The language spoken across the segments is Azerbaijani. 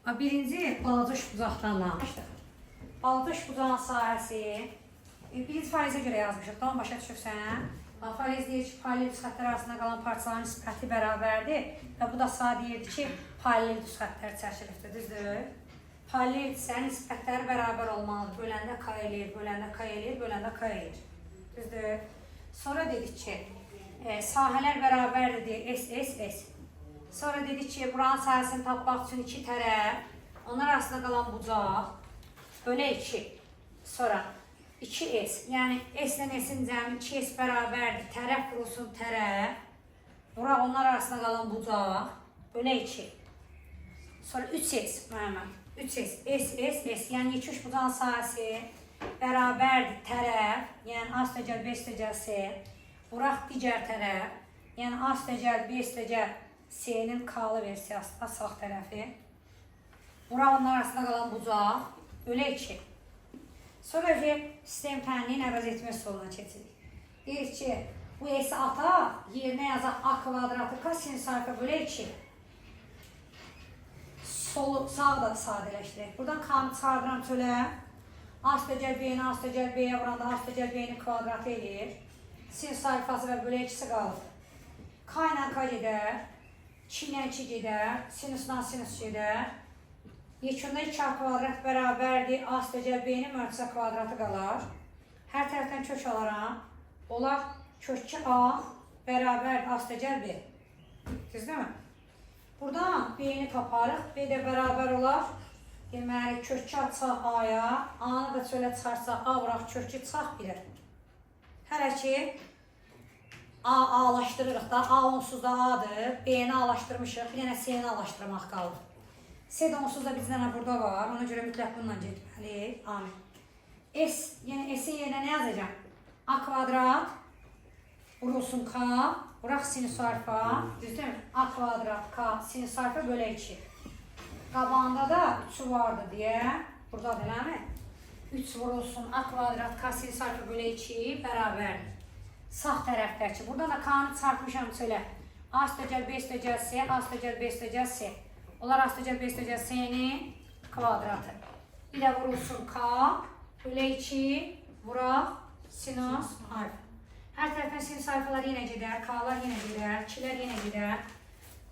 Birinci balaca şbucaqdan danışdıq. Balaca şbucağın sahəsi birinci faizə görə yazmışıq. Tamam, başa düşürsən? Faiz deyir ki, paralel düz xəttlər arasında qalan parçaların nisbəti bərabərdir və bu da sadə deyirdi ki, paralel düz xəttlər çərçivəsində, düzdür? Paraleldirsə nisbətləri bərabər olmalıdır. Böləndə k eləyir, böləndə k eləyir, böləndə k eləyir. Düzdür? Sonra dedik ki, sahələr bərabərdir deyir, S. Sonra dedik ki, buranın sahəsini tapmaq üçün iki tərəf, onlar arasında qalan bucaq, bölə 2. Sonra 2S, yəni S ilə S-in cəmi 2S bərabərdir, tərəf vurulsun tərəf, bura onlar arasında qalan bucaq, bölə 2. Sonra 3S, müəyyən, 3S, S, yəni yeküş bucağın sahəsi bərabərdir, tərəf, yəni A üstəgəl, B üstəgəl, C, buraq digər tərəf, yəni A üstəgəl, B üstəgəl, C-nin K-lı versiyası, sağ tərəfi, bura onlar arasında qalan bucaq, bölə 2. Sonra sistem tənliyin əvəz etmə soluna keçirik. Deyirik ki, bu S-i ataq, yerinə yazaq A kvadratı K sinüs alfa bölə 2. Solu, sağı da sadələşdirək. Buradan K-nı çıxardıram çölə. A üstəgəl B-ni A üstəgəl B-yə vuranda A üstəgəl B-ni kvadratı eləyir. Sinüs alfası və bölə 2-si qalır. K ilə K gedər, 2 ilə 2 gedər, sinüsdan sinüs gedər. Yekunda 2A kvadrat bərabərdir, A üstəgəl B-nin mərkəzə kvadratı qalar. Hər tərəfdən kök alaram. Olar kök 2A bərabərdir, A üstəgəl B. Düzdürmü? Buradan B-ni taparıq, B də bərabər olar. Deməli, kök 2 açaq A-ya, A-nı da çölə çıxarsaq, A vuraq kök 2 çıxaq 1-ə. Hələ ki, A-laşdırırıq da, A onsuz da A-dır, B-ni A-laşdırmışıq, bir dənə C-ni A-laşdırmaq qalır. C də onsuz da bizdən burada var, ona görə mütləq bununla getməli. Amin. S, yəni S-in yerinə nə yazacağım? A kvadrat, vurulsun K, vuraq sinüs alfa, düzdür mü? A kvadrat K, sinüs alfa bölə 2. Qabağında da 3'ü vardı deyə, burada deməmi? 3 vurulsun A kvadrat K, sinüs alfa bölə 2 bərabərdir. Sağ tərəfdəki, burada da K-nı çarpmışam çölə. A üstəgəl B üstəgəl C, A üstəgəl B üstəgəl C. Onlar A üstəgəl B üstəgəl C-nin kvadratı. Bir də vurulsun K, bölə 2, vuraq sinüs alfa. Hər tərəfdən sinüs alfalar yenə gedər, K-lar yenə gedər, 2-lər yenə gedər.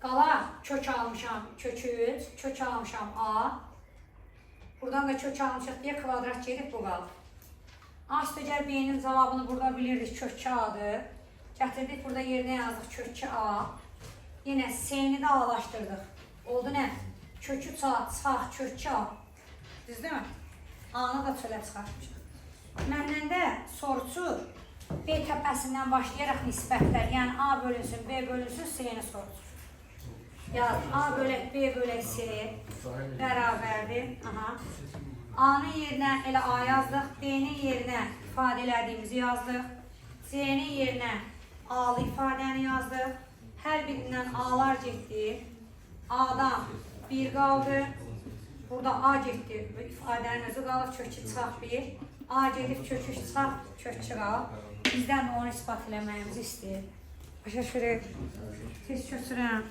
Qalar kök almışam, kök 3, kök almışam A. Buradan da kök almışaq deyə kvadrat gedib bu qalır. A üstəgəl B-nin cavabını burada bilirdik, kök 2A-dır. Gətirdik, burada yerinə yazdıq kök 2A. Yenə C-ni də A-laşdırdıq. Oldu nə? Kök 3A, çıxaq, kök 2A. Düzdür mü? A-nı da çölə çıxartmışıq. Məndən də sorusu B təpəsindən başlayaraq nisbətlər, yəni A bölünsün, B bölünsün, C-ni sorusu. Yaz, A bölək, B bölək, C bərabərdir. A-nın yerinə elə A yazdıq, B-nin yerinə ifadə elədiyimizi yazdıq, C-nin yerinə A-lı ifadəni yazdıq. Hər birindən A-lar getdi, A-dan 1 qaldı, burada A getdi, ifadənin özü qalır, kök 2 çıxaq 1, A gedib kök 3 çıxaq, kök 2 qalır. Bizdən də onu ispat eləməyimizi istəyir. Başa düşürük, tez köçürəm.